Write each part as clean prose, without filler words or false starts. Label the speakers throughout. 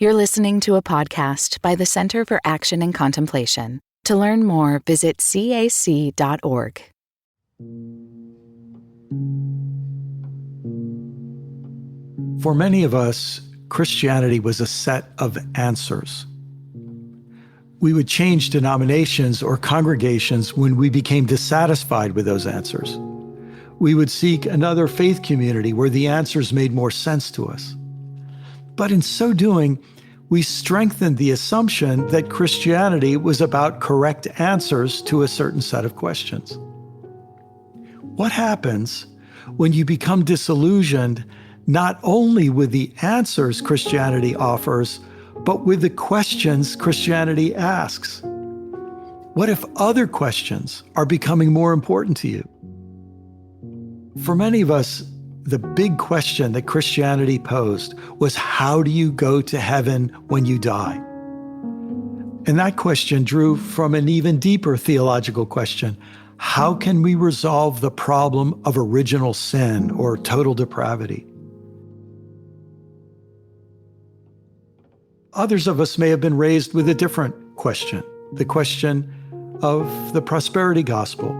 Speaker 1: You're listening to a podcast by the Center for Action and Contemplation. To learn more, visit cac.org.
Speaker 2: For many of us, Christianity was a set of answers. We would change denominations or congregations when we became dissatisfied with those answers. We would seek another faith community where the answers made more sense to us. But in so doing, we strengthened the assumption that Christianity was about correct answers to a certain set of questions. What happens when you become disillusioned not only with the answers Christianity offers, but with the questions Christianity asks? What if other questions are becoming more important to you? For many of us, the big question that Christianity posed was, how do you go to heaven when you die? And that question drew from an even deeper theological question. How can we resolve the problem of original sin or total depravity? Others of us may have been raised with a different question, the question of the prosperity gospel.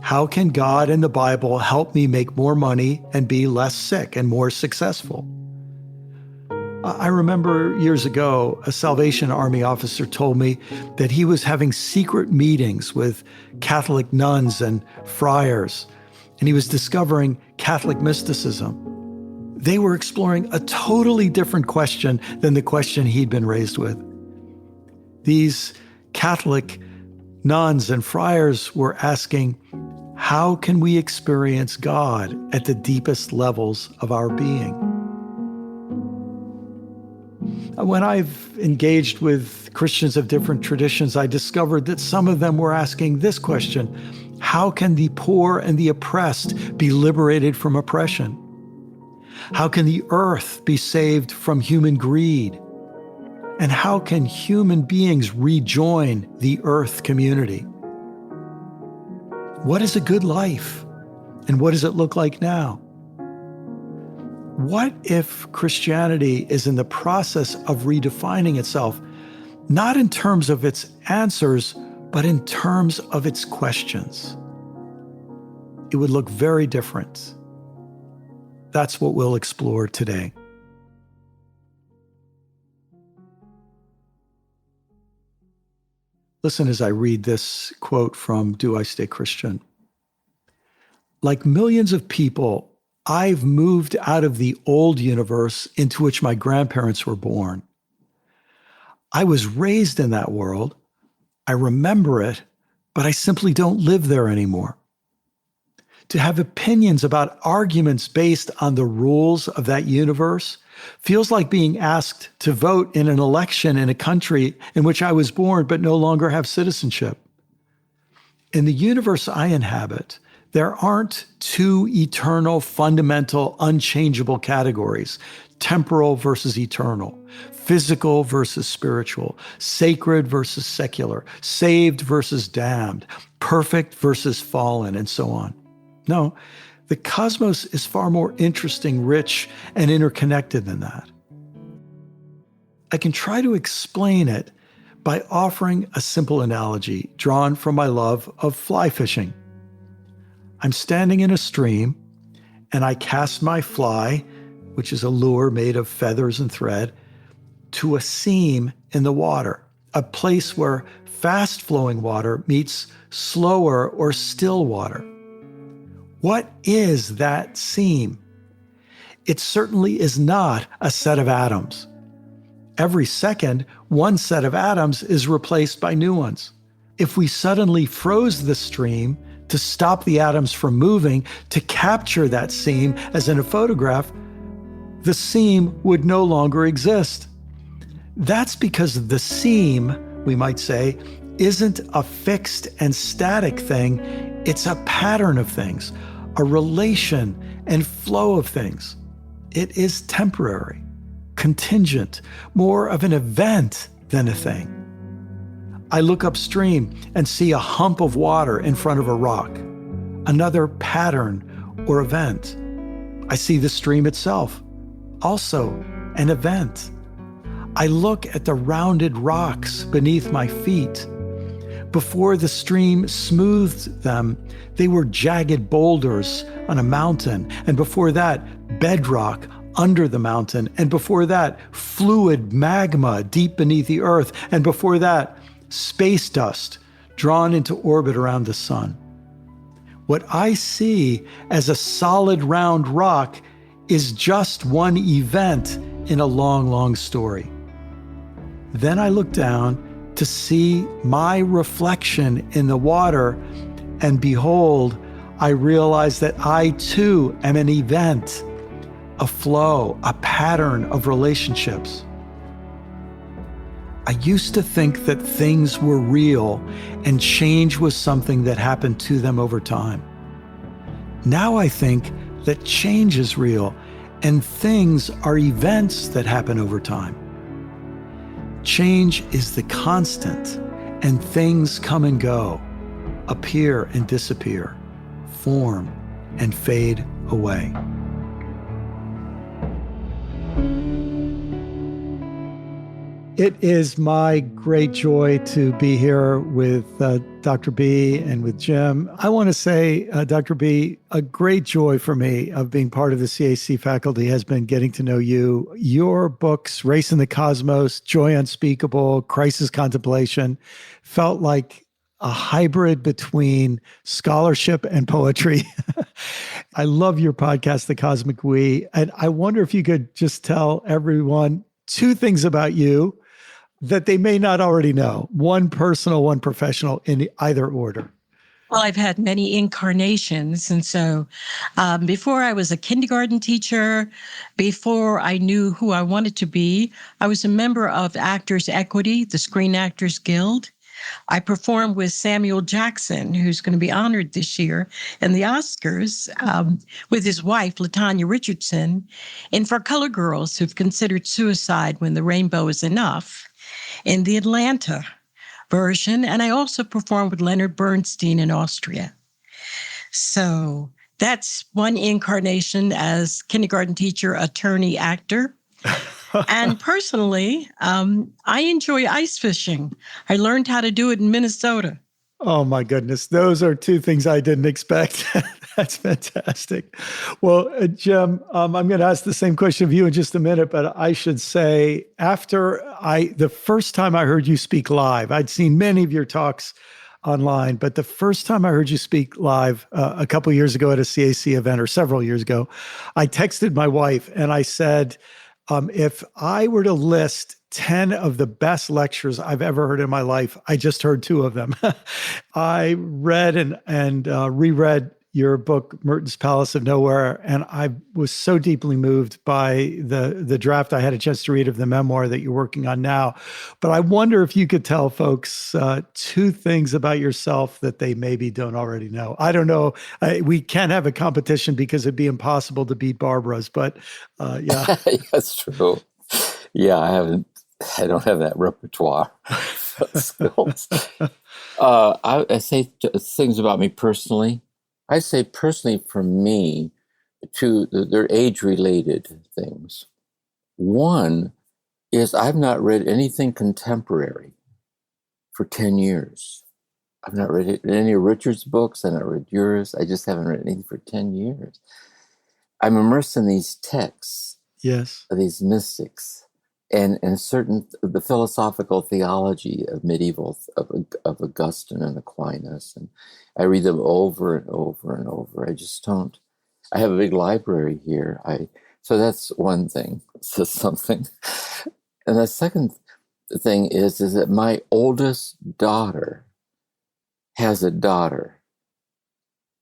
Speaker 2: How can God and the Bible help me make more money and be less sick and more successful? I remember years ago, a Salvation Army officer told me that he was having secret meetings with Catholic nuns and friars, and he was discovering Catholic mysticism. They were exploring a totally different question than the question he'd been raised with. These Catholic nuns and friars were asking, how can we experience God at the deepest levels of our being? When I've engaged with Christians of different traditions, I discovered that some of them were asking this question: how can the poor and the oppressed be liberated from oppression? How can the earth be saved from human greed? And how can human beings rejoin the earth community? What is a good life? And what does it look like now? What if Christianity is in the process of redefining itself, not in terms of its answers, but in terms of its questions? It would look very different. That's what we'll explore today. Listen as I read this quote from Do I Stay Christian? Like millions of people, I've moved out of the old universe into which my grandparents were born. I was raised in that world. I remember it, but I simply don't live there anymore. To have opinions about arguments based on the rules of that universe feels like being asked to vote in an election in a country in which I was born but no longer have citizenship. In the universe I inhabit, there aren't two eternal, fundamental, unchangeable categories: temporal versus eternal, physical versus spiritual, sacred versus secular, saved versus damned, perfect versus fallen, and so on. No, the cosmos is far more interesting, rich, and interconnected than that. I can try to explain it by offering a simple analogy drawn from my love of fly fishing. I'm standing in a stream, and I cast my fly, which is a lure made of feathers and thread, to a seam in the water, a place where fast-flowing water meets slower or still water. What is that seam? It certainly is not a set of atoms. Every second, one set of atoms is replaced by new ones. If we suddenly froze the stream to stop the atoms from moving, to capture that seam as in a photograph, the seam would no longer exist. That's because the seam, we might say, isn't a fixed and static thing. It's a pattern of things, a relation and flow of things. It is temporary, contingent, more of an event than a thing. I look upstream and see a hump of water in front of a rock, another pattern or event. I see the stream itself, also an event. I look at the rounded rocks beneath my feet. Before the stream smoothed them, they were jagged boulders on a mountain. And before that, bedrock under the mountain. And before that, fluid magma deep beneath the earth. And before that, space dust drawn into orbit around the sun. What I see as a solid round rock is just one event in a long, long story. Then I look down to see my reflection in the water, and behold, I realize that I too am an event, a flow, a pattern of relationships. I used to think that things were real and change was something that happened to them over time. Now I think that change is real and things are events that happen over time. Change is the constant, and things come and go, appear and disappear, form and fade away. It is my great joy to be here with Dr. B and with Jim. I want to say, Dr. B, a great joy for me of being part of the CAC faculty has been getting to know you. Your books, Race in the Cosmos, Joy Unspeakable, Crisis Contemplation, felt like a hybrid between scholarship and poetry. I love your podcast, The Cosmic We. And I wonder if you could just tell everyone two things about you that they may not already know, one personal, one professional, in either order.
Speaker 3: Well, I've had many incarnations. And so before I was a kindergarten teacher, before I knew who I wanted to be, I was a member of Actors Equity, the Screen Actors Guild. I performed with Samuel Jackson, who's going to be honored this year in the Oscars, with his wife, LaTanya Richardson, in For Color Girls Who've Considered Suicide When the Rainbow Is Enough, in the Atlanta version. And I also performed with Leonard Bernstein in Austria. So that's one incarnation as kindergarten teacher, attorney, actor. And personally, I enjoy ice fishing. I learned how to do it in Minnesota.
Speaker 2: Oh, my goodness. Those are two things I didn't expect. That's fantastic. Well, Jim, I'm going to ask the same question of you in just a minute, but I should say the first time I heard you speak live, I'd seen many of your talks online, but the first time I heard you speak live a couple of years ago at a CAC event, or several years ago, I texted my wife and I said, if I were to list 10 of the best lectures I've ever heard in my life, I just heard two of them. I read and reread your book, Merton's Palace of Nowhere, and I was so deeply moved by the draft I had a chance to read of the memoir that you're working on now. But I wonder if you could tell folks two things about yourself that they maybe don't already know. I don't know. We can't have a competition because it'd be impossible to beat Barbara's, but yeah.
Speaker 4: That's true. Yeah, I don't have that repertoire of skills. I say things about me personally. I say personally for me, they're age-related things. One is I've not read anything contemporary for 10 years. I've not read any of Richard's books. I've not read yours. I just haven't read anything for 10 years. I'm immersed in these texts,
Speaker 2: yes,
Speaker 4: of these mystics, and certain the philosophical theology of medieval of Augustine and Aquinas, and I read them over and over and over. I just don't. I have a big library here. So that's one thing. Says something. And the second thing is that my oldest daughter has a daughter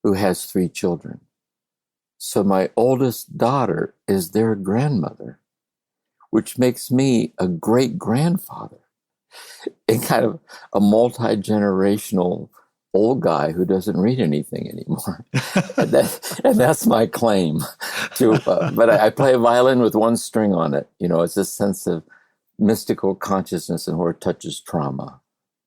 Speaker 4: who has 3 children. So my oldest daughter is their grandmother, which makes me a great-grandfather and kind of a multi-generational old guy who doesn't read anything anymore. and that's my claim to, but I play a violin with one string on it. You know, it's this sense of mystical consciousness and where it touches trauma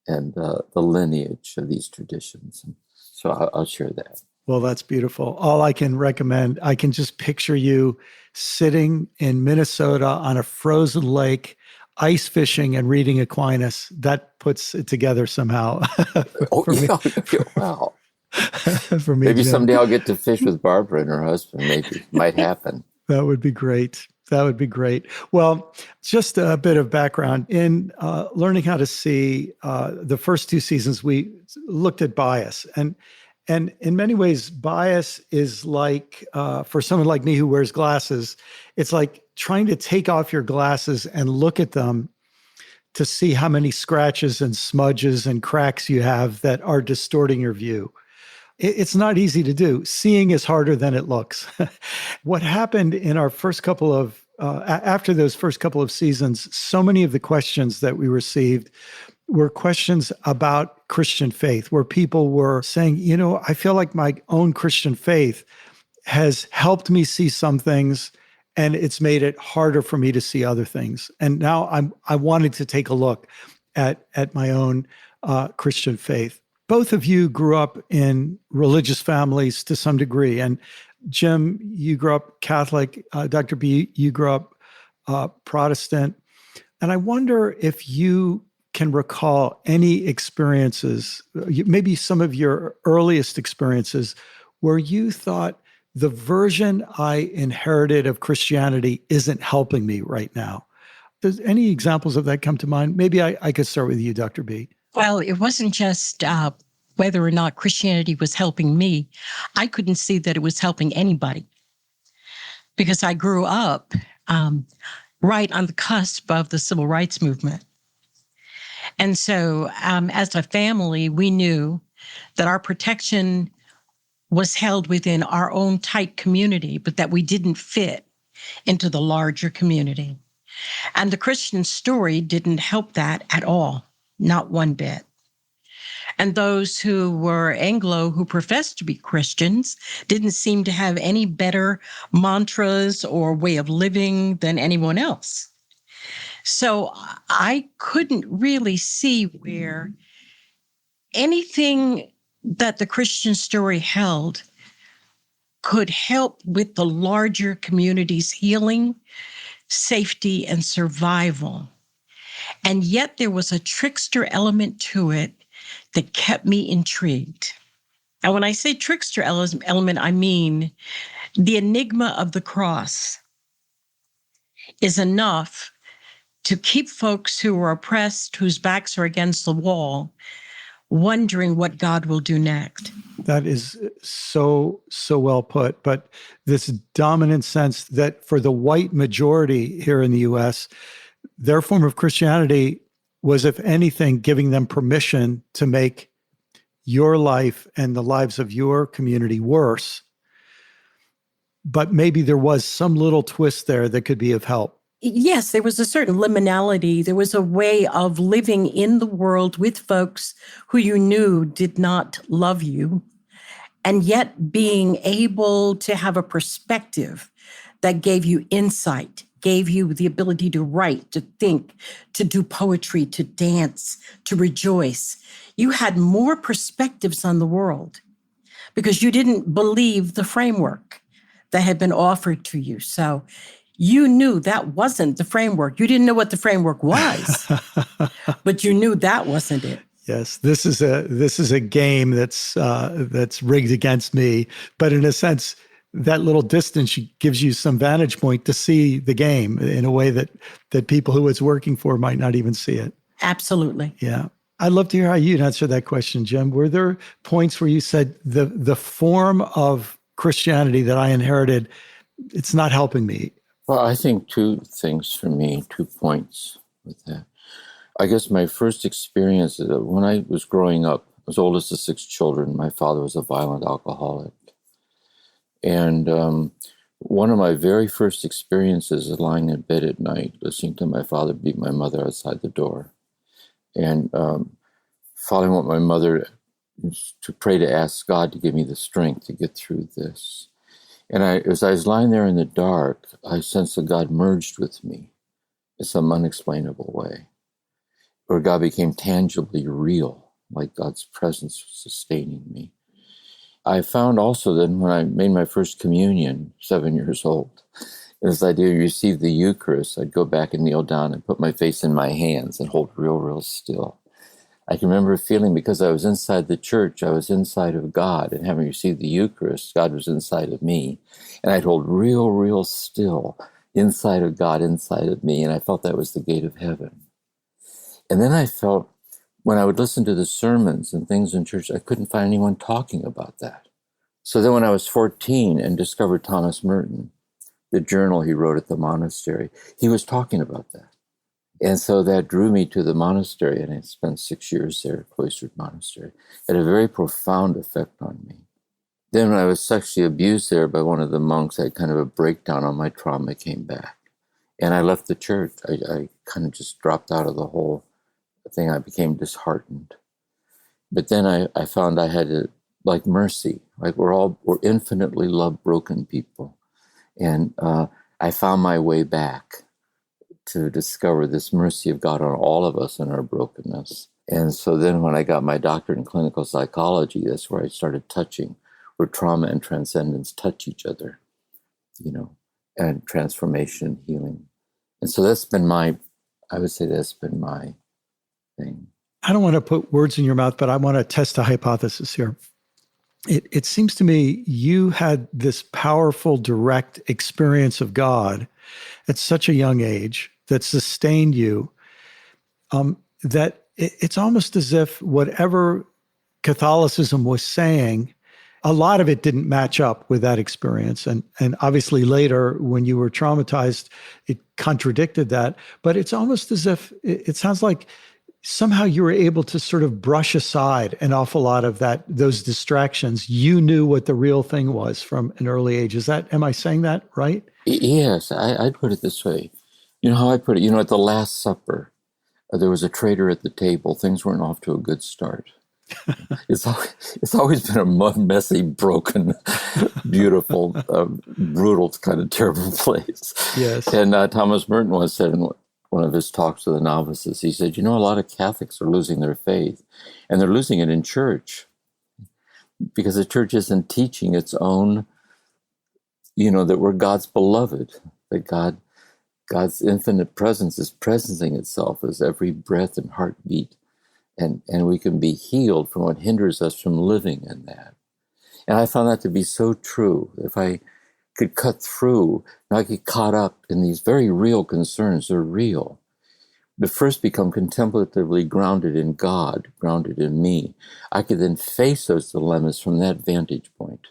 Speaker 4: and the lineage of these traditions. And so I'll share that.
Speaker 2: Well, that's beautiful. All I can recommend, I can just picture you sitting in Minnesota on a frozen lake ice fishing and reading Aquinas, that puts it together somehow. For me.
Speaker 4: Wow.
Speaker 2: For me,
Speaker 4: Maybe
Speaker 2: Jim.
Speaker 4: someday I'll get to fish with Barbara and her husband. Maybe. Might happen.
Speaker 2: That would be great. That would be great. Well, just a bit of background. In learning how to see, the first 2 seasons, we looked at bias. And in many ways, bias is like, for someone like me who wears glasses, it's like trying to take off your glasses and look at them to see how many scratches and smudges and cracks you have that are distorting your view. It's not easy to do. Seeing is harder than it looks. What happened in our first couple of, after those first couple of seasons, so many of the questions that we received were questions about Christian faith, where people were saying, I feel like my own Christian faith has helped me see some things, and it's made it harder for me to see other things. And now I wanted to take a look at my own Christian faith. Both of you grew up in religious families to some degree. And Jim, you grew up Catholic. Dr. B, you grew up Protestant. And I wonder if you can recall any experiences, maybe some of your earliest experiences, where you thought, the version I inherited of Christianity isn't helping me right now. Does any examples of that come to mind? Maybe I could start with you, Dr. B.
Speaker 3: Well, it wasn't just whether or not Christianity was helping me. I couldn't see that it was helping anybody because I grew up right on the cusp of the civil rights movement. And so as a family, we knew that our protection was held within our own tight community, but that we didn't fit into the larger community. And the Christian story didn't help that at all, not one bit. And those who were Anglo, who professed to be Christians, didn't seem to have any better mantras or way of living than anyone else. So I couldn't really see where anything that the Christian story held could help with the larger community's healing, safety, and survival. And yet there was a trickster element to it that kept me intrigued. And when I say trickster element, I mean the enigma of the cross is enough to keep folks who are oppressed, whose backs are against the wall, wondering what God will do next.
Speaker 2: That is so well put. But this dominant sense that for the white majority here in the U.S., their form of Christianity was, if anything, giving them permission to make your life and the lives of your community worse. But maybe there was some little twist there that could be of help.
Speaker 3: Yes, there was a certain liminality. There was a way of living in the world with folks who you knew did not love you, and yet being able to have a perspective that gave you insight, gave you the ability to write, to think, to do poetry, to dance, to rejoice. You had more perspectives on the world because you didn't believe the framework that had been offered to you. So you knew that wasn't the framework. You didn't know what the framework was, but you knew that wasn't it.
Speaker 2: Yes, this is a game that's rigged against me. But in a sense, that little distance gives you some vantage point to see the game in a way that people who it's working for might not even see it.
Speaker 3: Absolutely.
Speaker 2: Yeah. I'd love to hear how you'd answer that question, Jim. Were there points where you said the form of Christianity that I inherited, it's not helping me?
Speaker 4: Well, I think 2 things for me, 2 points with that. I guess my first experience is that when I was growing up, I was oldest of 6 children. My father was a violent alcoholic. And one of my very first experiences is lying in bed at night, listening to my father beat my mother outside the door. And following what my mother used to pray to ask God to give me the strength to get through this. And as I was lying there in the dark, I sensed that God merged with me in some unexplainable way, where God became tangibly real, like God's presence was sustaining me. I found also that when I made my first communion, 7 years old, As I did receive the Eucharist, I'd go back and kneel down and put my face in my hands and hold real, real still. I can remember feeling, because I was inside the church, I was inside of God, and having received the Eucharist, God was inside of me. And I'd hold real, real still inside of God, inside of me, and I felt that was the gate of heaven. And then I felt, when I would listen to the sermons and things in church, I couldn't find anyone talking about that. So then when I was 14 and discovered Thomas Merton, the journal he wrote at the monastery, he was talking about that. And so that drew me to the monastery, and I spent 6 years there, cloistered monastery. It had a very profound effect on me. Then when I was sexually abused there by one of the monks, I had kind of a breakdown on my trauma, came back. And I left the church. I kind of just dropped out of the whole thing. I became disheartened. But then I found I had to, like mercy, like we're infinitely loved broken people. And I found my way back to discover this mercy of God on all of us in our brokenness. And so then when I got my doctorate in clinical psychology, that's where I started touching, where trauma and transcendence touch each other, and transformation, healing. And so that's been my thing.
Speaker 2: I don't want to put words in your mouth, but I want to test a hypothesis here. It seems to me you had this powerful, direct experience of God at such a young age that sustained you, that it's almost as if whatever Catholicism was saying, a lot of it didn't match up with that experience. And obviously later, when you were traumatized, it contradicted that. But it's almost as if it sounds like somehow you were able to sort of brush aside an awful lot of those distractions. You knew what the real thing was from an early age. Am I saying that right?
Speaker 4: Yes, I'd put it this way. You know how I put it? At the Last Supper, there was a traitor at the table. Things weren't off to a good start. It's always been a messy, broken, beautiful, brutal, kind of terrible place.
Speaker 2: Yes.
Speaker 4: And Thomas Merton once said in one of his talks to the novices, he said, a lot of Catholics are losing their faith, and they're losing it in church because the church isn't teaching its own, that we're God's beloved, that God's infinite presence is presencing itself as every breath and heartbeat. And we can be healed from what hinders us from living in that. And I found that to be so true. If I could cut through, not get caught up in these very real concerns, they're real, but first become contemplatively grounded in God, grounded in me, I could then face those dilemmas from that vantage point,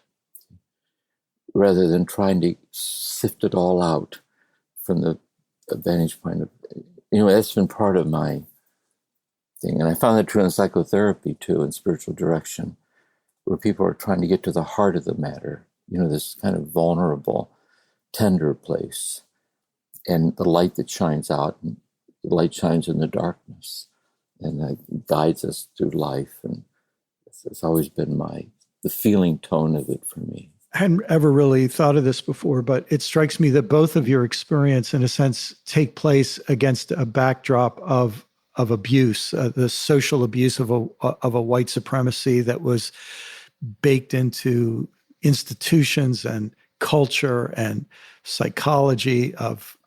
Speaker 4: rather than trying to sift it all out from the vantage point of, that's been part of my thing. And I found that true in psychotherapy too, in spiritual direction, where people are trying to get to the heart of the matter, this kind of vulnerable, tender place, and the light that shines out, and the light shines in the darkness, and that guides us through life. And it's always been the feeling tone of it for me.
Speaker 2: I hadn't ever really thought of this before, but it strikes me that both of your experience, in a sense, take place against a backdrop of abuse, the social abuse of a white supremacy that was baked into institutions and culture and psychology of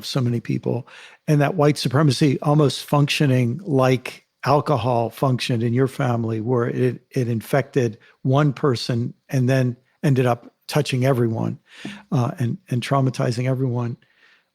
Speaker 2: so many people, and that white supremacy almost functioning like alcohol functioned in your family, where it infected one person and then ended up touching everyone and traumatizing everyone.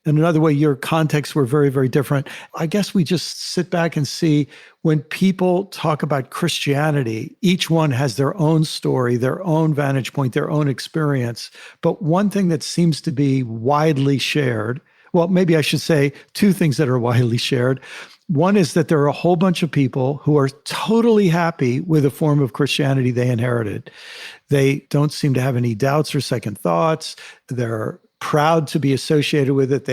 Speaker 2: In another way, your contexts were very, very different. I guess we just sit back and see when people talk about Christianity, each one has their own story, their own vantage point, their own experience. But one thing that seems to be widely shared, well, maybe I should say two things that are widely shared. One is that there are a whole bunch of people who are totally happy with the form of Christianity they inherited. They don't seem to have any doubts or second thoughts. They're proud to be associated with it.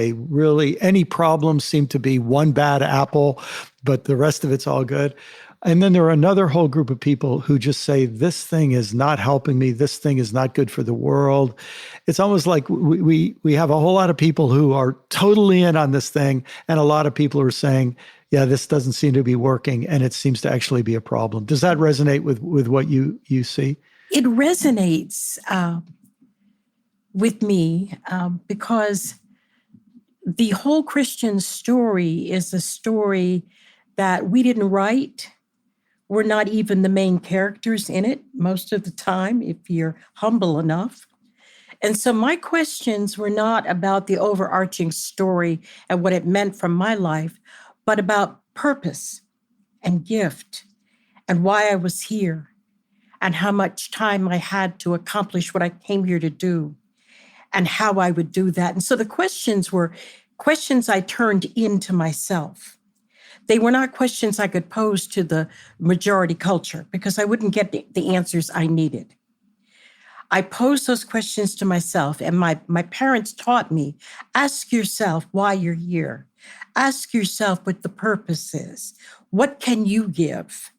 Speaker 2: Any problems seem to be one bad apple, but the rest of it's all good. And then there are another whole group of people who just say, this thing is not helping me. This thing is not good for the world. It's almost like we have a whole lot of people who are totally in on this thing, and a lot of people are saying, yeah, this doesn't seem to be working, and it seems to actually be a problem. Does that resonate with what you see?
Speaker 3: It resonates. with me because the whole Christian story is a story that we didn't write. We're not even the main characters in it most of the time, if you're humble enough. And so my questions were not about the overarching story and what it meant from my life, but about purpose and gift and why I was here and how much time I had to accomplish what I came here to do and how I would do that. And so the questions were questions I turned into myself. They were not questions I could pose to the majority culture because I wouldn't get the answers I needed. I posed those questions to myself, and my parents taught me, ask yourself why you're here. Ask yourself what the purpose is. What can you give?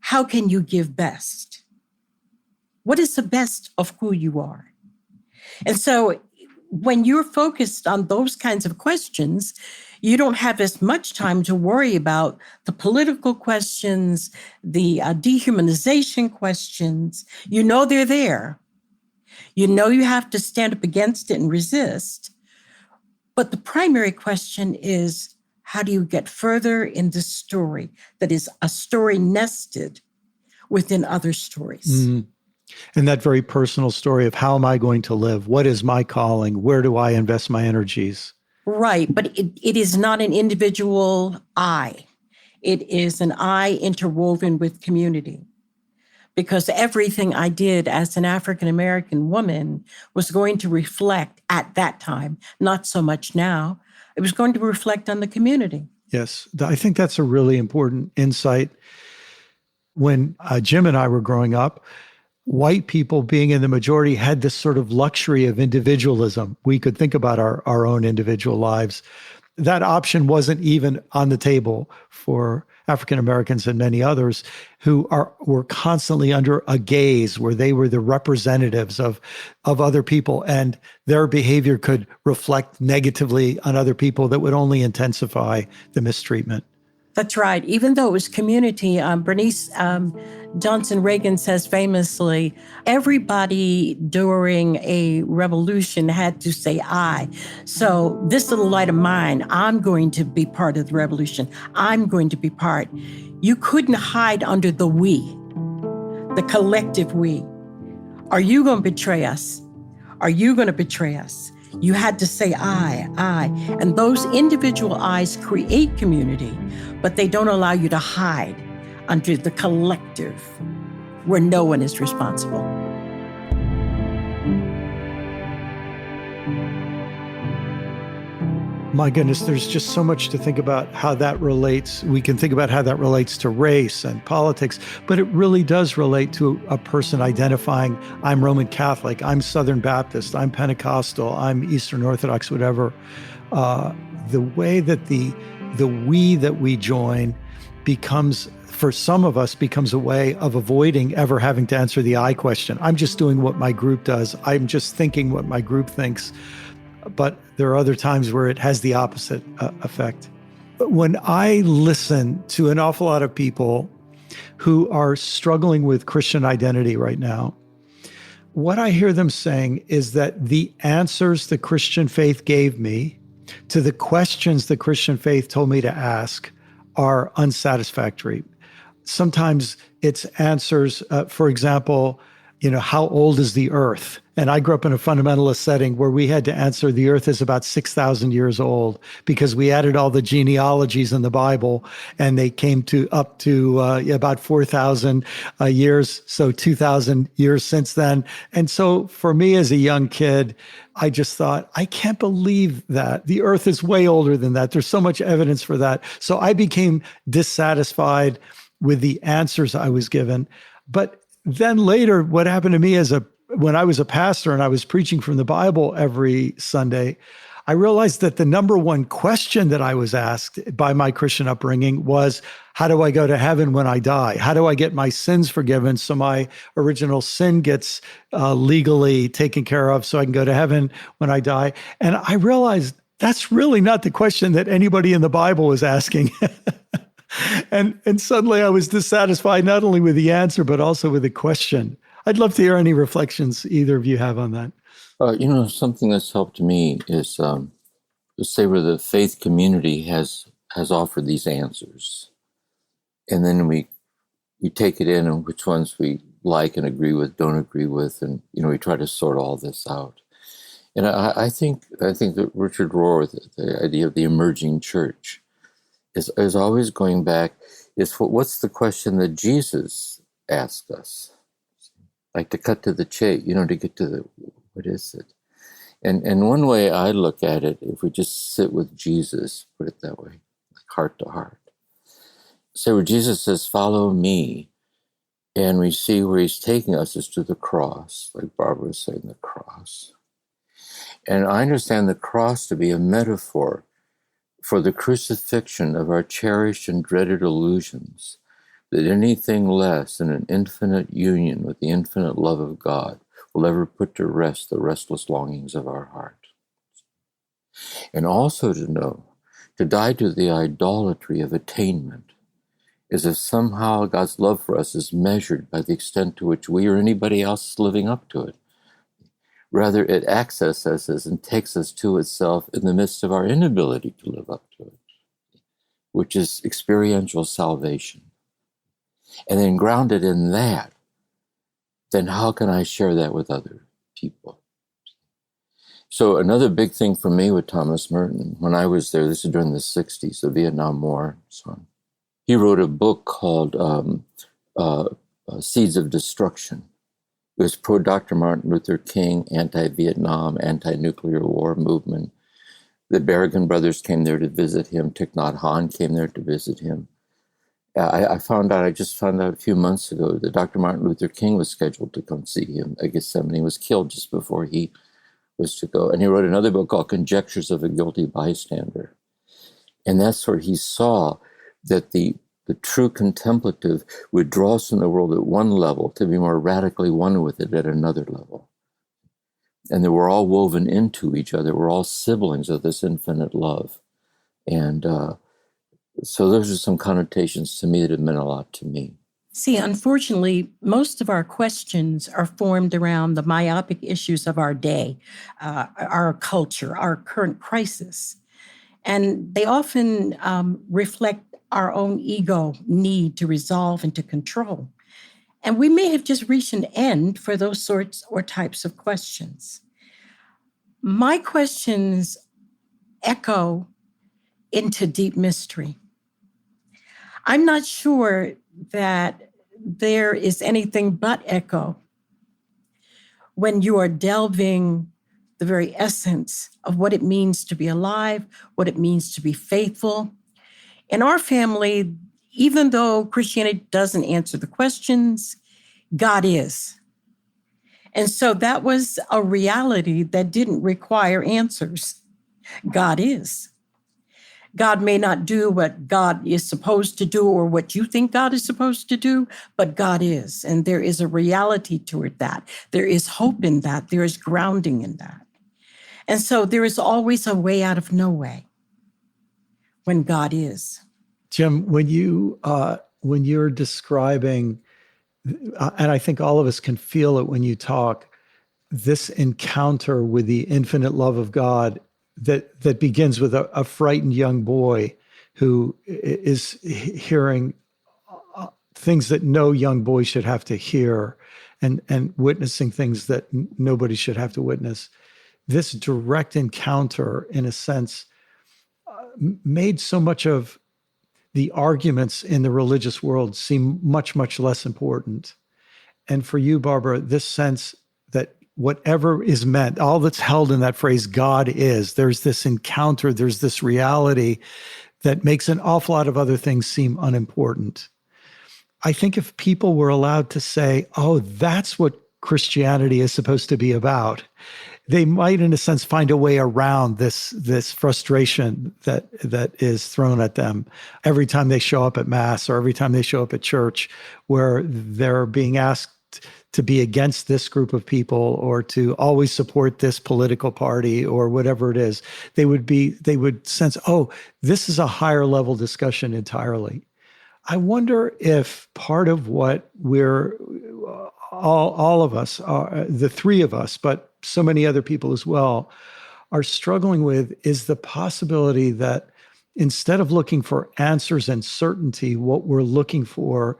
Speaker 3: How can you give best? What is the best of who you are? And so when you're focused on those kinds of questions, you don't have as much time to worry about the political questions, the dehumanization questions. You know they're there. You know you have to stand up against it and resist. But the primary question is, how do you get further in this story that is a story nested within other stories?
Speaker 2: Mm. And that very personal story of how am I going to live? What is my calling? Where do I invest my energies?
Speaker 3: Right, but it is not an individual I. It is an I interwoven with community. Because everything I did as an African-American woman was going to reflect at that time, not so much now, it was going to reflect on the community.
Speaker 2: Yes, I think that's a really important insight. When Jim and I were growing up, white people being in the majority had this sort of luxury of individualism. We could think about our own individual lives. That option wasn't even on the table for African Americans and many others who were constantly under a gaze where they were the representatives of other people, and their behavior could reflect negatively on other people that would only intensify the mistreatment.
Speaker 3: That's right. Even though it was community, Bernice Johnson Reagan says famously, everybody during a revolution had to say I. So this little light of mine, I'm going to be part of the revolution. I'm going to be part. You couldn't hide under the we, the collective we. Are you going to betray us? Are you going to betray us? You had to say I. And those individual I's create community, but they don't allow you to hide under the collective where no one is responsible.
Speaker 2: My goodness, there's just so much to think about how that relates. We can think about how that relates to race and politics, but it really does relate to a person identifying, I'm Roman Catholic, I'm Southern Baptist, I'm Pentecostal, I'm Eastern Orthodox, whatever. The way that the we that we join becomes, for some of us, becomes a way of avoiding ever having to answer the I question. I'm just doing what my group does. I'm just thinking what my group thinks. But there are other times where it has the opposite effect. When I listen to an awful lot of people who are struggling with Christian identity right now, what I hear them saying is that the answers the Christian faith gave me to the questions the Christian faith told me to ask are unsatisfactory. Sometimes it's answers, for example, how old is the earth? And I grew up in a fundamentalist setting where we had to answer the earth is about 6,000 years old because we added all the genealogies in the Bible and they came up to about 4,000 years. So 2,000 years since then. And so for me as a young kid, I just thought, I can't believe that the earth is way older than that. There's so much evidence for that. So I became dissatisfied with the answers I was given. But then later, what happened to me when I was a pastor and I was preaching from the Bible every Sunday, I realized that the number one question that I was asked by my Christian upbringing was, how do I go to heaven when I die? How do I get my sins forgiven so my original sin gets legally taken care of so I can go to heaven when I die? And I realized that's really not the question that anybody in the Bible was asking. And suddenly I was dissatisfied not only with the answer, but also with the question. I'd love to hear any reflections either of you have on that.
Speaker 4: Something that's helped me is to say where the faith community has offered these answers, and then we take it in and which ones we like and agree with, don't agree with, and we try to sort all this out. And I think that Richard Rohr, the idea of the emerging church, is always going back. What's the question that Jesus asked us? Like, to cut to the chase, to get to what is it? And one way I look at it, if we just sit with Jesus, put it that way, like heart to heart, say where Jesus says, "Follow me," and we see where he's taking us is to the cross, like Barbara was saying, the cross. And I understand the cross to be a metaphor for the crucifixion of our cherished and dreaded illusions, that anything less than an infinite union with the infinite love of God will ever put to rest the restless longings of our heart. And also to know, to die to the idolatry of attainment, is if somehow God's love for us is measured by the extent to which we or anybody else is living up to it. Rather, it accesses us and takes us to itself in the midst of our inability to live up to it, which is experiential salvation. And then grounded in that, then how can I share that with other people? So another big thing for me with Thomas Merton, when I was there, this is during the 60s, the Vietnam War, so on. He wrote a book called Seeds of Destruction. It was pro-Dr. Martin Luther King, anti-Vietnam, anti-nuclear war movement. The Berrigan brothers came there to visit him. Thich Nhat Hanh came there to visit him. I just found out a few months ago that Dr. Martin Luther King was scheduled to come see him at Gethsemane. He was killed just before he was to go. And he wrote another book called Conjectures of a Guilty Bystander. And that's where he saw that the true contemplative would draw us from the world at one level to be more radically one with it at another level. And that we're all woven into each other. We're all siblings of this infinite love. And so those are some connotations to me that have meant a lot to me.
Speaker 3: See, unfortunately, most of our questions are formed around the myopic issues of our day, our culture, our current crisis. And they often reflect our own ego need to resolve and to control. And we may have just reached an end for those sorts or types of questions. My questions echo into deep mystery. I'm not sure that there is anything but echo when you are delving the very essence of what it means to be alive, what it means to be faithful. In our family, even though Christianity doesn't answer the questions, God is. And so that was a reality that didn't require answers. God is. God may not do what God is supposed to do or what you think God is supposed to do, but God is. And there is a reality toward that. There is hope in that. There is grounding in that. And so there is always a way out of no way when God is.
Speaker 2: Jim, when you're describing, and I think all of us can feel it when you talk, this encounter with the infinite love of God that begins with a frightened young boy who is hearing things that no young boy should have to hear, and witnessing things that nobody should have to witness. This direct encounter, in a sense, made so much of the arguments in the religious world seem much, much less important. And for you, Barbara, this sense that whatever is meant, all that's held in that phrase, God is, there's this encounter, there's this reality that makes an awful lot of other things seem unimportant. I think if people were allowed to say, oh, that's what Christianity is supposed to be about, they might, in a sense, find a way around this frustration that is thrown at them every time they show up at Mass or every time they show up at church, where they're being asked to be against this group of people or to always support this political party or whatever it is. They would sense, oh, this is a higher level discussion entirely. I wonder if part of what we're all of us, the three of us, but so many other people as well, are struggling with is the possibility that instead of looking for answers and certainty, what we're looking for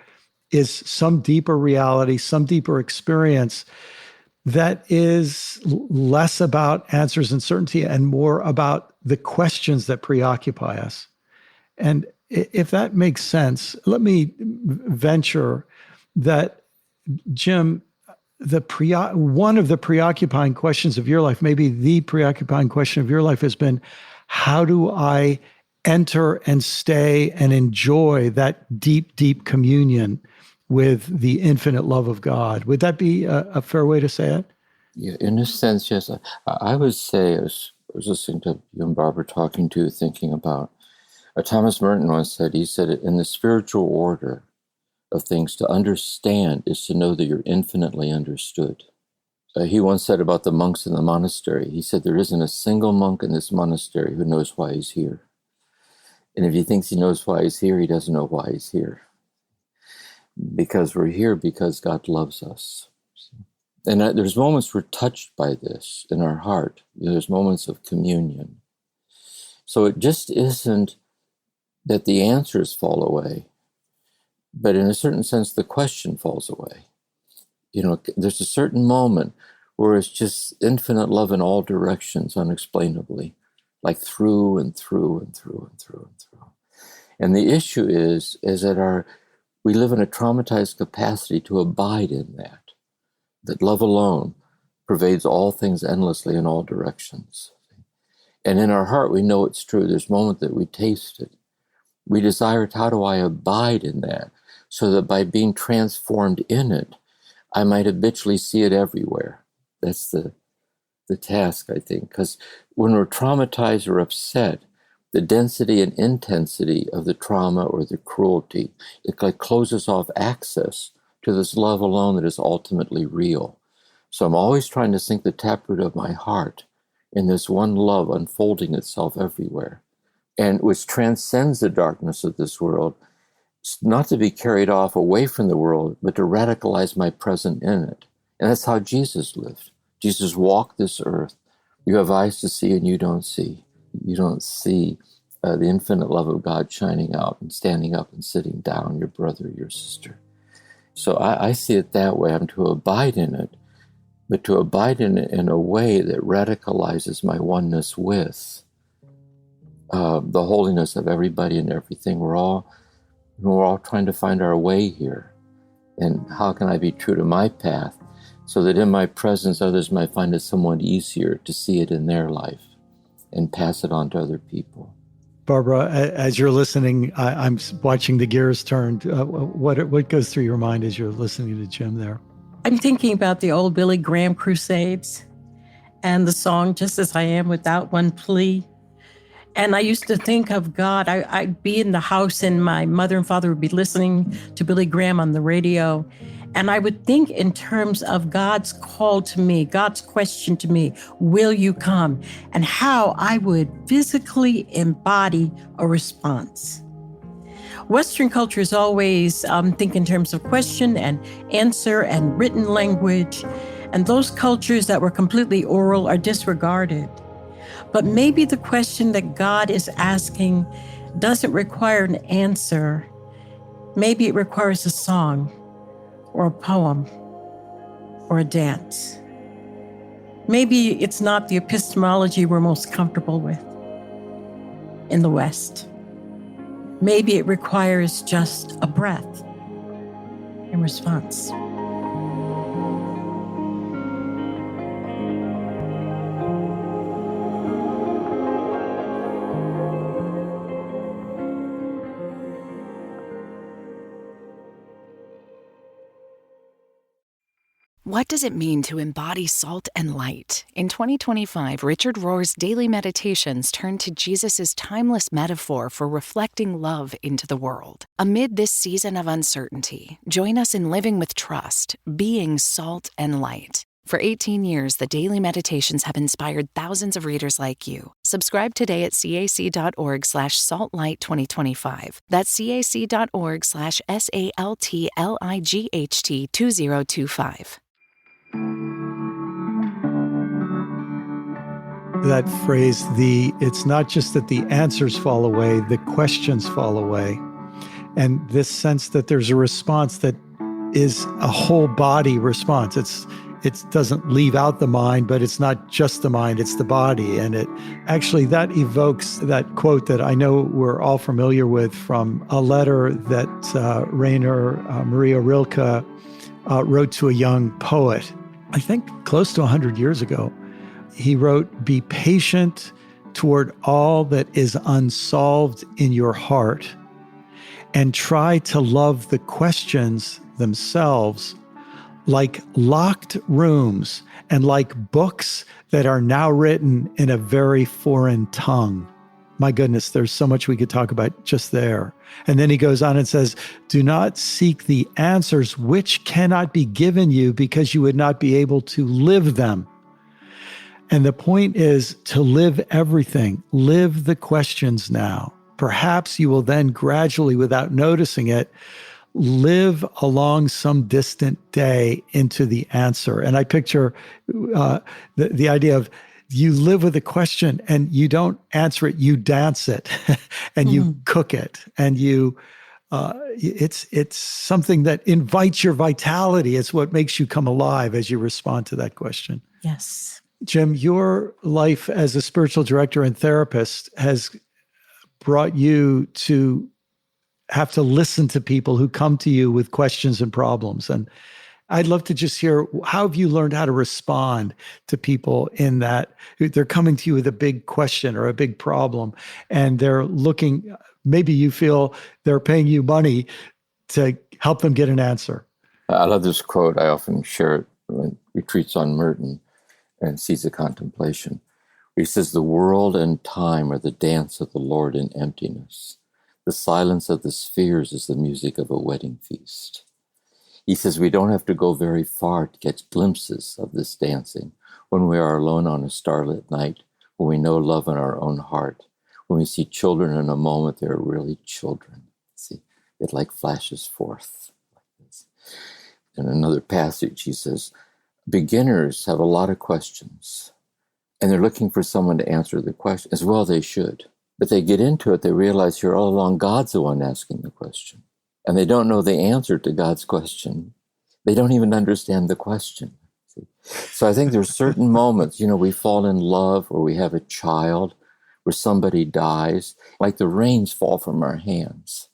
Speaker 2: is some deeper reality, some deeper experience that is less about answers and certainty and more about the questions that preoccupy us. And if that makes sense, let me venture that, Jim, one of the preoccupying questions of your life, maybe the preoccupying question of your life, has been, how do I enter and stay and enjoy that deep, deep communion with the infinite love of God? Would that be a fair way to say it?
Speaker 4: Yeah, in a sense, yes. I would say, I was listening to you and Barbara talking to, thinking about, Thomas Merton once said, he said, in the spiritual order of things, to understand is to know that you're infinitely understood. He once said about the monks in the monastery, he said, there isn't a single monk in this monastery who knows why he's here. And if he thinks he knows why he's here, he doesn't know why he's here. Because we're here because God loves us. And there's moments we're touched by this in our heart. There's moments of communion. So it just isn't that the answers fall away, but in a certain sense, the question falls away. There's a certain moment where it's just infinite love in all directions, unexplainably, like through and through and through and through and through. And the issue is that we live in a traumatized capacity to abide in that love alone pervades all things endlessly in all directions. And in our heart, we know it's true. There's a moment that we taste it. We desire, how do I abide in that? So that by being transformed in it, I might habitually see it everywhere. That's the task, I think. Because when we're traumatized or upset, the density and intensity of the trauma or the cruelty, it like closes off access to this love alone that is ultimately real. So I'm always trying to sink the taproot of my heart in this one love unfolding itself everywhere, and which transcends the darkness of this world, not to be carried off away from the world, but to radicalize my present in it. And that's how Jesus lived. Jesus walked this earth. You have eyes to see and you don't see. You don't see the infinite love of God shining out and standing up and sitting down, your brother, your sister. So I see it that way. I'm to abide in it, but to abide in it in a way that radicalizes my oneness with the holiness of everybody and everything. We're all trying to find our way here. And how can I be true to my path so that in my presence others might find it somewhat easier to see it in their life and pass it on to other people?
Speaker 2: Barbara, as you're listening, I'm watching the gears turn. What goes through your mind as you're listening to Jim there?
Speaker 3: I'm thinking about the old Billy Graham crusades and the song, Just As I Am, Without One Plea. And I used to think of God. I'd be in the house and my mother and father would be listening to Billy Graham on the radio. And I would think in terms of God's call to me, God's question to me, will you come? And how I would physically embody a response. Western cultures always think in terms of question and answer and written language. And those cultures that were completely oral are disregarded. But maybe the question that God is asking doesn't require an answer. Maybe it requires a song or a poem or a dance. Maybe it's not the epistemology we're most comfortable with in the West. Maybe it requires just a breath in response.
Speaker 1: What does it mean to embody salt and light? In 2025, Richard Rohr's daily meditations turn to Jesus' timeless metaphor for reflecting love into the world. Amid this season of uncertainty, join us in living with trust, being salt and light. For 18 years, the daily meditations have inspired thousands of readers like you. Subscribe today at cac.org/saltlight 2025. That's cac.org/SALTLIGHT 2025.
Speaker 2: that phrase, it's not just that the answers fall away, the questions fall away. And this sense that there's a response that is a whole body response. It doesn't leave out the mind, but it's not just the mind, it's the body. And it actually, that evokes that quote that I know we're all familiar with from a letter that Maria Rilke wrote to a young poet, I think close to 100 years ago. He wrote, "Be patient toward all that is unsolved in your heart, and try to love the questions themselves like locked rooms and like books that are now written in a very foreign tongue." My goodness, there's so much we could talk about just there. And then he goes on and says, "Do not seek the answers which cannot be given you because you would not be able to live them." And the point is to live everything. Live the questions now. Perhaps you will then gradually, without noticing it, live along some distant day into the answer. And I picture the idea of you live with a question and you don't answer it, you dance it and you cook it. And it's something that invites your vitality. It's what makes you come alive as you respond to that question.
Speaker 3: Yes.
Speaker 2: Jim, your life as a spiritual director and therapist has brought you to have to listen to people who come to you with questions and problems. And I'd love to just hear, how have you learned how to respond to people in that they're coming to you with a big question or a big problem, and they're looking, maybe you feel they're paying you money to help them get an answer.
Speaker 4: I love this quote. I often share it when retreats on Merton and Seeds of Contemplation. He says, "The world and time are the dance of the Lord in emptiness. The silence of the spheres is the music of a wedding feast." He says we don't have to go very far to get glimpses of this dancing when we are alone on a starlit night, when we know love in our own heart, when we see children in a moment they're really children. See, it like flashes forth like this. In another passage, he says, "Beginners have a lot of questions, and they're looking for someone to answer the question. As well they should. But they get into it, they realize you're all along God's the one asking the question. And they don't know the answer to God's question. They don't even understand the question. See? So I think there's certain moments, we fall in love, or we have a child, where somebody dies, like the rains fall from our hands.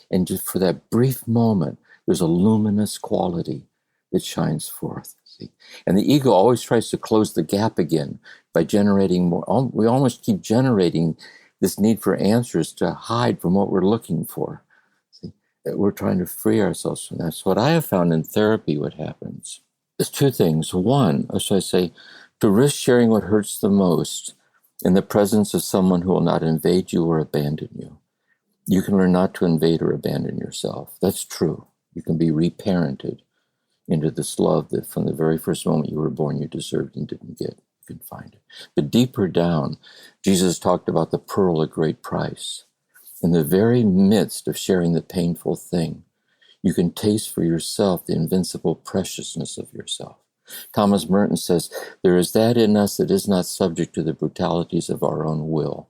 Speaker 4: And just for that brief moment, there's a luminous quality that shines forth. See? And the ego always tries to close the gap again by generating more. We almost keep generating this need for answers to hide from what we're looking for. See? We're trying to free ourselves from that. So what I have found in therapy, what happens is two things. One, or should I say, to risk sharing what hurts the most in the presence of someone who will not invade you or abandon you. You can learn not to invade or abandon yourself. That's true. You can be reparented into this love that from the very first moment you were born you deserved and didn't get. You can find it. But deeper down, Jesus talked about the pearl at great price. In the very midst of sharing the painful thing, you can taste for yourself the invincible preciousness of yourself. Thomas Merton says, "There is that in us that is not subject to the brutalities of our own will,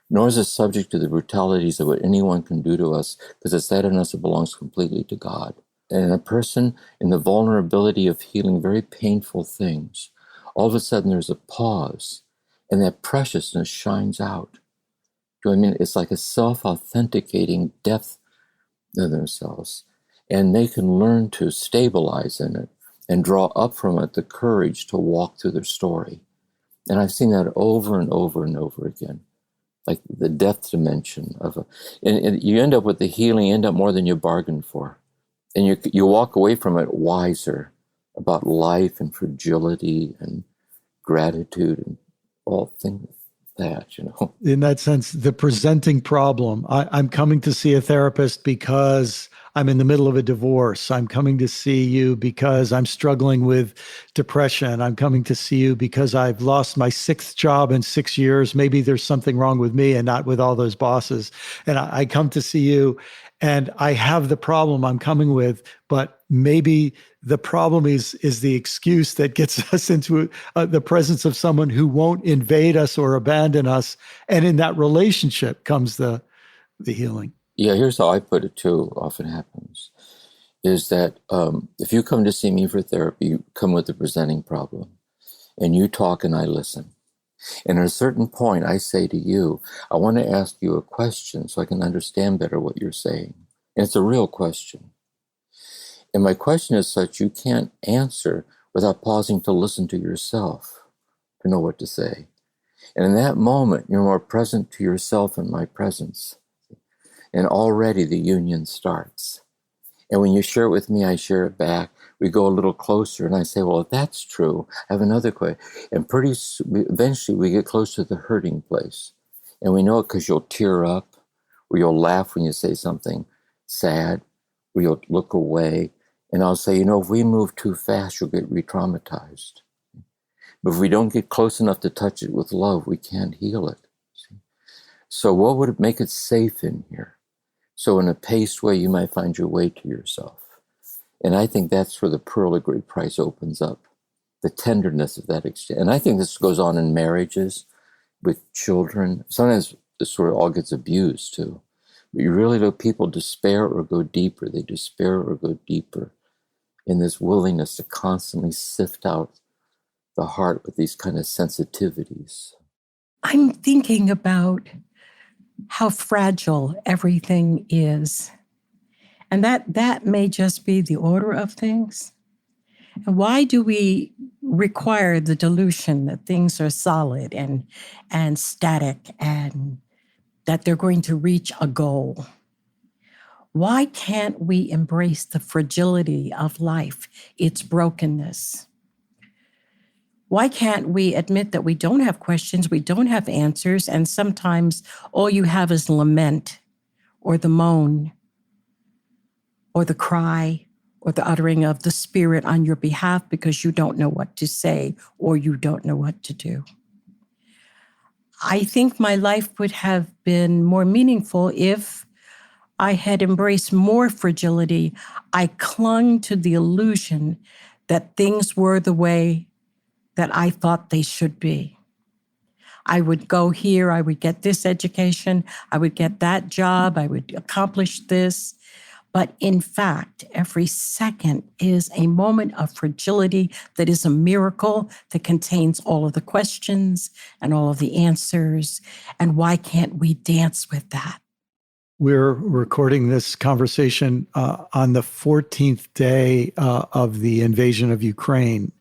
Speaker 4: nor is it subject to the brutalities of what anyone can do to us, because it's that in us that belongs completely to God." And a person in the vulnerability of healing very painful things, all of a sudden there's a pause, and that preciousness shines out. Do you know what I mean? It's like a self-authenticating depth of themselves. And they can learn to stabilize in it and draw up from it the courage to walk through their story. And I've seen that over and over and over again, like the depth dimension of and you end up with the healing, you end up more than you bargained for. And you walk away from it wiser about life and fragility and gratitude and all things like that,
Speaker 2: In that sense, the presenting problem, I'm coming to see a therapist because I'm in the middle of a divorce. I'm coming to see you because I'm struggling with depression. I'm coming to see you because I've lost my 6th job in 6 years. Maybe there's something wrong with me and not with all those bosses. And I come to see you and I have the problem I'm coming with, but maybe the problem is the excuse that gets us into the presence of someone who won't invade us or abandon us. And in that relationship comes the healing.
Speaker 4: Yeah, here's how I put it too, often happens, is that if you come to see me for therapy, you come with a presenting problem, and you talk and I listen. And at a certain point, I say to you, I want to ask you a question so I can understand better what you're saying. And it's a real question. And my question is such you can't answer without pausing to listen to yourself, to know what to say. And in that moment, you're more present to yourself in my presence. And already the union starts. And when you share it with me, I share it back. We go a little closer, and I say, well, if that's true, I have another question. And eventually we get close to the hurting place. And we know it because you'll tear up, or you'll laugh when you say something sad, or you'll look away. And I'll say, if we move too fast, you'll get re-traumatized. But if we don't get close enough to touch it with love, we can't heal it. See? So what would make it safe in here? So in a paced way, you might find your way to yourself. And I think that's where the pearl of great price opens up, the tenderness of that exchange. And I think this goes on in marriages, with children. Sometimes this sort of all gets abused too. But you really know people despair or go deeper. They despair or go deeper in this willingness to constantly sift out the heart with these kind of sensitivities.
Speaker 3: I'm thinking about how fragile everything is. And that may just be the order of things. And why do we require the delusion that things are solid and static and that they're going to reach a goal? Why can't we embrace the fragility of life, its brokenness? Why can't we admit that we don't have questions, we don't have answers, and sometimes all you have is lament or the moan or the cry or the uttering of the Spirit on your behalf because you don't know what to say or you don't know what to do? I think my life would have been more meaningful if I had embraced more fragility. I clung to the illusion that things were the way that I thought they should be. I would go here, I would get this education, I would get that job, I would accomplish this. But in fact, every second is a moment of fragility that is a miracle that contains all of the questions and all of the answers. And why can't we dance with that?
Speaker 2: We're recording this conversation on the 14th day of the invasion of Ukraine.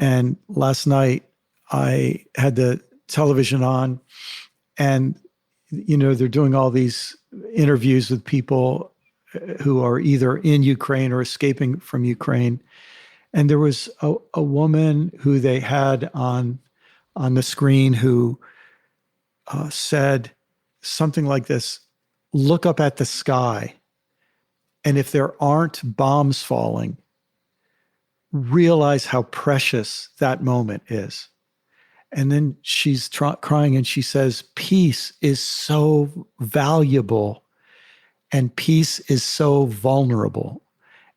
Speaker 2: And last night I had the television on and, they're doing all these interviews with people who are either in Ukraine or escaping from Ukraine. And there was a woman who they had on the screen who said something like this: look up at the sky, and if there aren't bombs falling, realize how precious that moment is. And then she's crying and she says, peace is so valuable and peace is so vulnerable.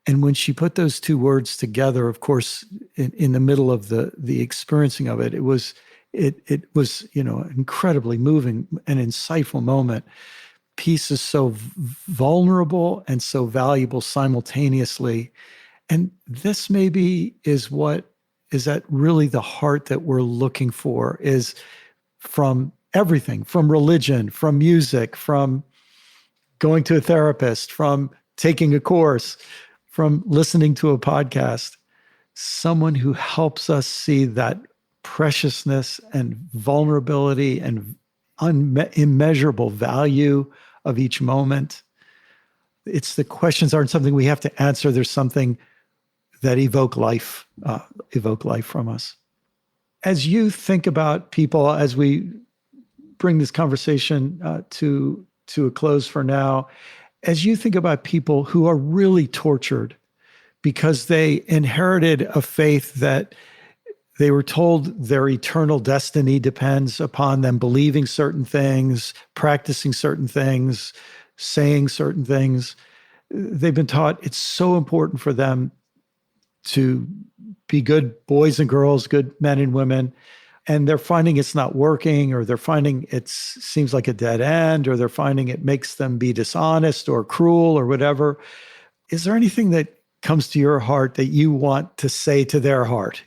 Speaker 2: And when she put those two words together, of course, in the middle of the experiencing of it, it was incredibly moving and insightful moment. Peace is so vulnerable and so valuable simultaneously. And this maybe is that really the heart that we're looking for, is from everything, from religion, from music, from going to a therapist, from taking a course, from listening to a podcast, someone who helps us see that preciousness and vulnerability and immeasurable value of each moment. It's the questions aren't something we have to answer. There's something that evoke life from us. As you think about people, as we bring this conversation to a close for now, as you think about people who are really tortured because they inherited a faith that they were told their eternal destiny depends upon them believing certain things, practicing certain things, saying certain things. They've been taught it's so important for them to be good boys and girls, good men and women, and they're finding it's not working, or they're finding it seems like a dead end, or they're finding it makes them be dishonest or cruel or whatever. Is there anything that comes to your heart that you want to say to their heart,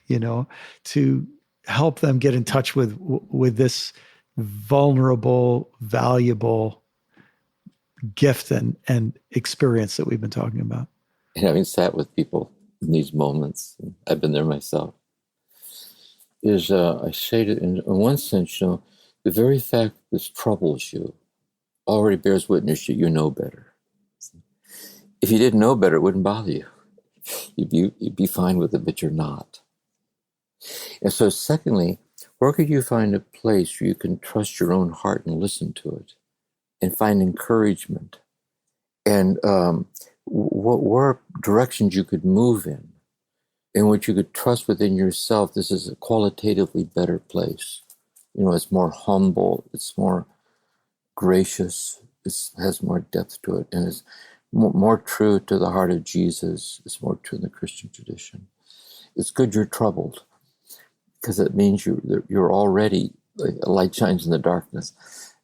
Speaker 2: to help them get in touch with this vulnerable, valuable gift and experience that we've been talking about?
Speaker 4: And having sat with people in these moments, I've been there myself, is I say that in one sense, the very fact this troubles you already bears witness that you know better. If you didn't know better, it wouldn't bother you. You'd be fine with it, but you're not. And so secondly, where could you find a place where you can trust your own heart and listen to it and find encouragement? And what directions you could move in which you could trust within yourself, this is a qualitatively better place. It's more humble, it's more gracious, it has more depth to it, and it's more true to the heart of Jesus. It's more true in the Christian tradition. It's good you're troubled, because it means you're already, like a light shines in the darkness,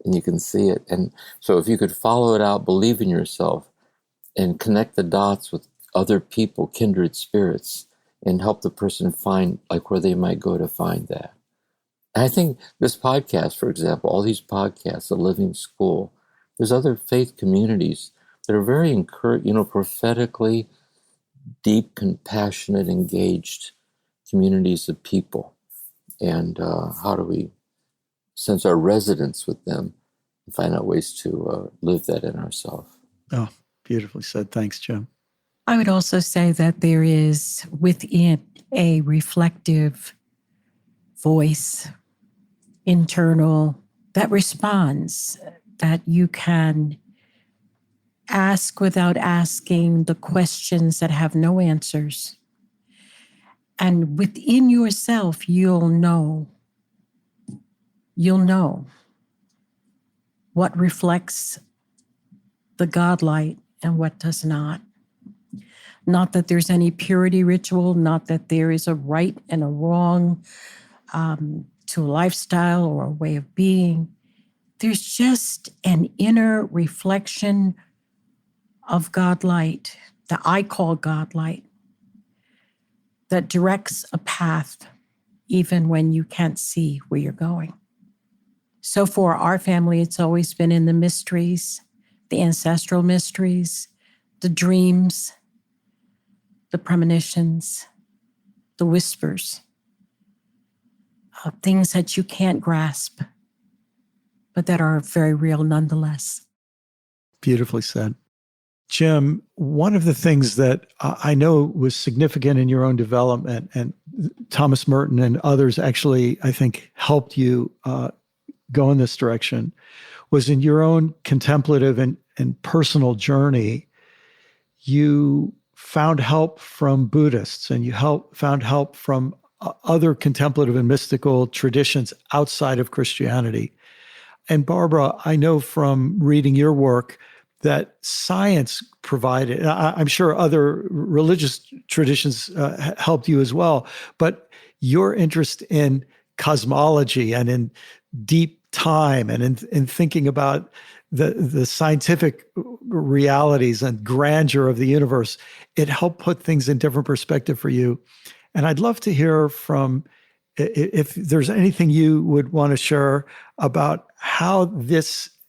Speaker 4: and you can see it. And so if you could follow it out, believe in yourself, and connect the dots with other people, kindred spirits, and help the person find where they might go to find that. And I think this podcast, for example, all these podcasts, The Living School, there's other faith communities that are very prophetically deep, compassionate, engaged communities of people. And how do we sense our resonance with them and find out ways to live that in ourselves?
Speaker 2: Oh, beautifully said. Thanks, Jim.
Speaker 3: I would also say that there is within a reflective voice, internal, that responds, that you can ask without asking the questions that have no answers. And within yourself, you'll know what reflects the God light and what does not. Not that there's any purity ritual, not that there is a right and a wrong to a lifestyle or a way of being. There's just an inner reflection of God light that I call God light, that directs a path even when you can't see where you're going. So for our family, it's always been in the mysteries, the ancestral mysteries, the dreams, the premonitions, the whispers, things that you can't grasp, but that are very real nonetheless.
Speaker 2: Beautifully said. Jim, one of the things that I know was significant in your own development, and Thomas Merton and others actually, I think, helped you go in this direction, was in your own contemplative and personal journey, you found help from Buddhists, and you found help from other contemplative and mystical traditions outside of Christianity. And Barbara, I know from reading your work that science provided, I'm sure other religious traditions helped you as well, but your interest in cosmology and in deep time and in thinking about the scientific realities and grandeur of the universe, it helped put things in different perspective for you. And I'd love to hear from, if there's anything you would want to share about how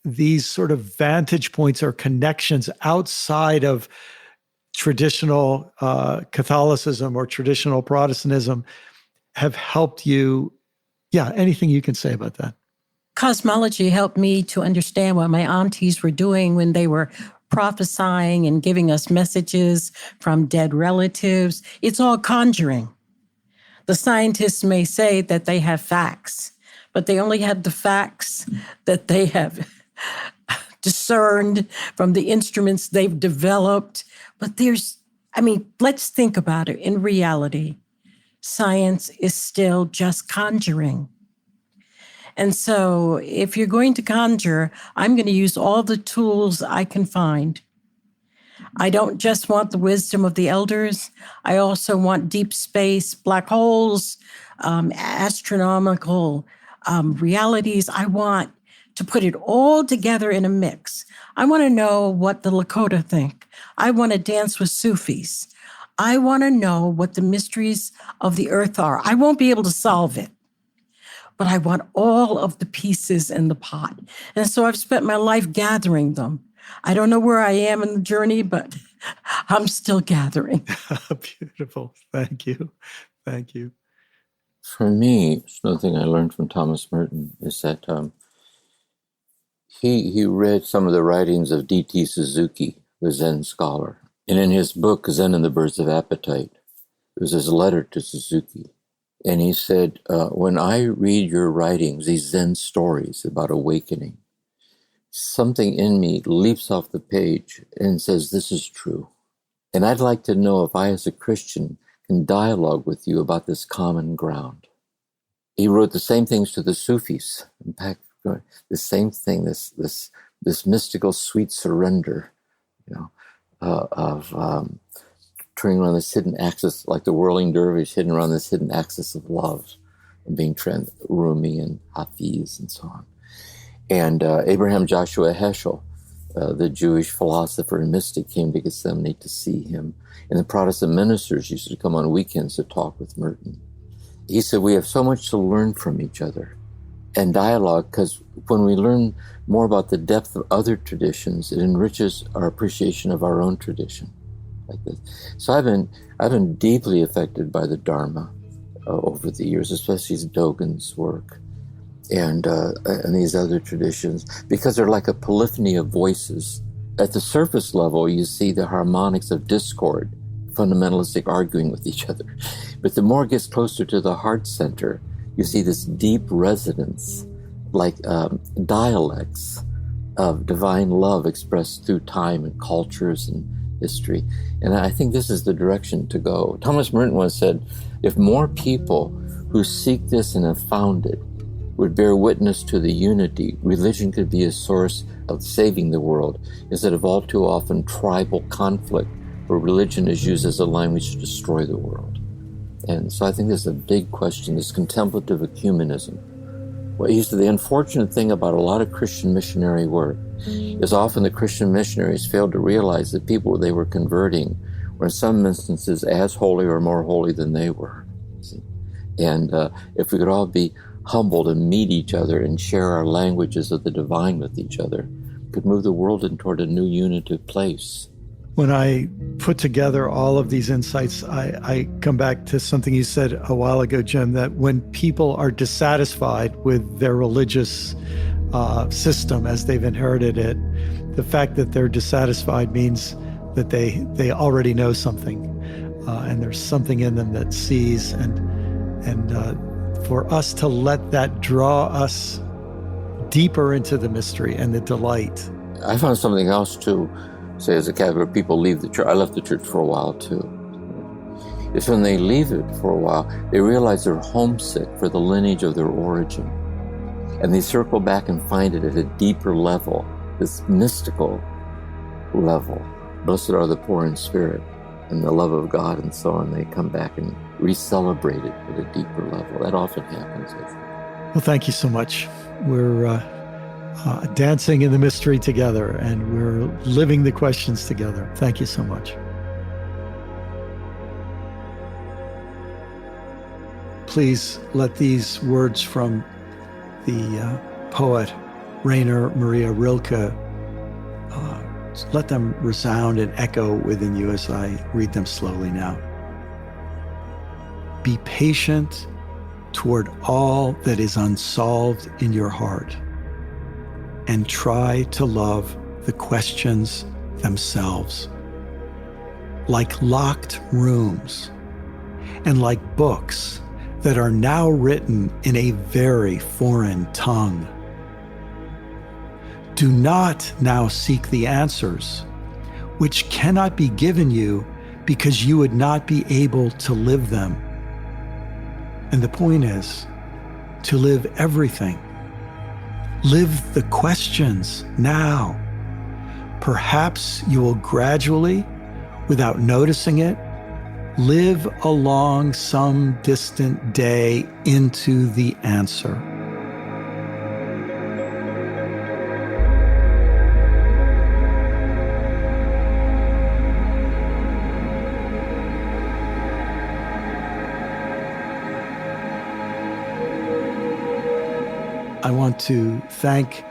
Speaker 2: these sort of vantage points or connections outside of traditional Catholicism or traditional Protestantism have helped you. Yeah, anything you can say about that.
Speaker 3: Cosmology helped me to understand what my aunties were doing when they were prophesying and giving us messages from dead relatives. It's all conjuring. The scientists may say that they have facts, but they only have the facts that they have discerned from the instruments they've developed. But let's think about it. In reality, science is still just conjuring. And so if you're going to conjure, I'm going to use all the tools I can find. I don't just want the wisdom of the elders. I also want deep space, black holes, astronomical realities. I want to put it all together in a mix. I want to know what the Lakota think. I want to dance with Sufis. I want to know what the mysteries of the earth are. I won't be able to solve it, but I want all of the pieces in the pot. And so I've spent my life gathering them. I don't know where I am in the journey, but I'm still gathering.
Speaker 2: Beautiful. Thank you. Thank you.
Speaker 4: For me, another thing I learned from Thomas Merton is that he read some of the writings of D.T. Suzuki, the Zen scholar. And in his book, Zen and the Birds of Appetite, it was his letter to Suzuki. And he said, when I read your writings, these Zen stories about awakening, something in me leaps off the page and says, this is true. And I'd like to know if I, as a Christian, can dialogue with you about this common ground. He wrote the same things to the Sufis. In fact, the same thing, this mystical sweet surrender, of turning around this hidden axis, like the whirling dervish, hidden around this hidden axis of love, and being Rumi and Hafiz and so on. And Abraham Joshua Heschel, the Jewish philosopher and mystic, came to Gethsemane to see him. And the Protestant ministers used to come on weekends to talk with Merton. He said, we have so much to learn from each other and dialogue, because when we learn more about the depth of other traditions, it enriches our appreciation of our own tradition. Like this. So I've been deeply affected by the Dharma over the years, especially Dogen's work and these other traditions, because they're like a polyphony of voices. At the surface level, you see the harmonics of discord, fundamentalistic arguing with each other. But the more it gets closer to the heart center, you see this deep resonance, like dialects of divine love expressed through time and cultures and history. And I think this is the direction to go. Thomas Merton once said, if more people who seek this and have found it would bear witness to the unity, religion could be a source of saving the world, instead of all too often tribal conflict, where religion is used as a language to destroy the world. And so I think this is a big question, this contemplative ecumenism. Well, the unfortunate thing about a lot of Christian missionary work is often the Christian missionaries failed to realize that people they were converting were in some instances as holy or more holy than they were. See? And if we could all be humble to meet each other and share our languages of the divine with each other, we could move the world toward a new unitive place.
Speaker 2: When I put together all of these insights, I come back to something you said a while ago, Jim, that when people are dissatisfied with their religious system as they've inherited it, the fact that they're dissatisfied means that they already know something, and there's something in them that sees, and for us to let that draw us deeper into the mystery and the delight.
Speaker 4: I found something else too. Say, as a Catholic, people leave the church. I left the church for a while too. It's when they leave it for a while, they realize they're homesick for the lineage of their origin. And they circle back and find it at a deeper level, this mystical level. Blessed are the poor in spirit, and the love of God and so on. They come back and re-celebrate it at a deeper level. That often happens, I think.
Speaker 2: Well, thank you so much. We're dancing in the mystery together, and we're living the questions together. Thank you so much. Please let these words from the poet Rainer Maria Rilke, let them resound and echo within you as I read them slowly now. Be patient toward all that is unsolved in your heart, and try to love the questions themselves. Like locked rooms, and like books that are now written in a very foreign tongue. Do not now seek the answers, which cannot be given you because you would not be able to live them. And the point is to live everything. Live the questions now. Perhaps you will gradually, without noticing it, live along some distant day into the answer. I want to thank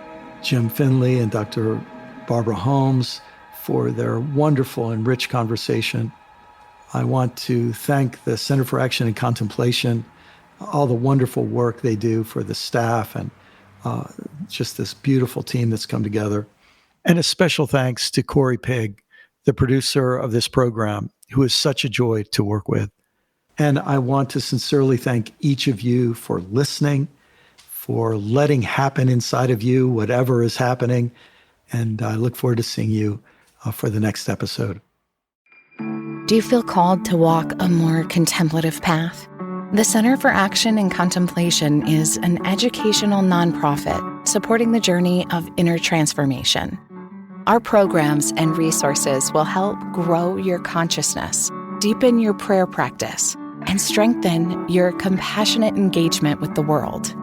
Speaker 2: Jim Finley and Dr. Barbara Holmes for their wonderful and rich conversation. I want to thank the Center for Action and Contemplation, all the wonderful work they do for the staff and just this beautiful team that's come together. And a special thanks to Corey Pigg, the producer of this program, who is such a joy to work with. And I want to sincerely thank each of you for listening, for letting happen inside of you whatever is happening. And I look forward to seeing you for the next episode.
Speaker 1: Do you feel called to walk a more contemplative path? The Center for Action and Contemplation is an educational nonprofit supporting the journey of inner transformation. Our programs and resources will help grow your consciousness, deepen your prayer practice, and strengthen your compassionate engagement with the world.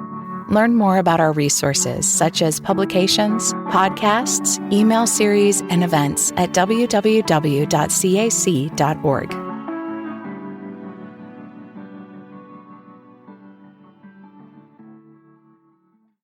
Speaker 1: Learn more about our resources, such as publications, podcasts, email series, and events at www.cac.org.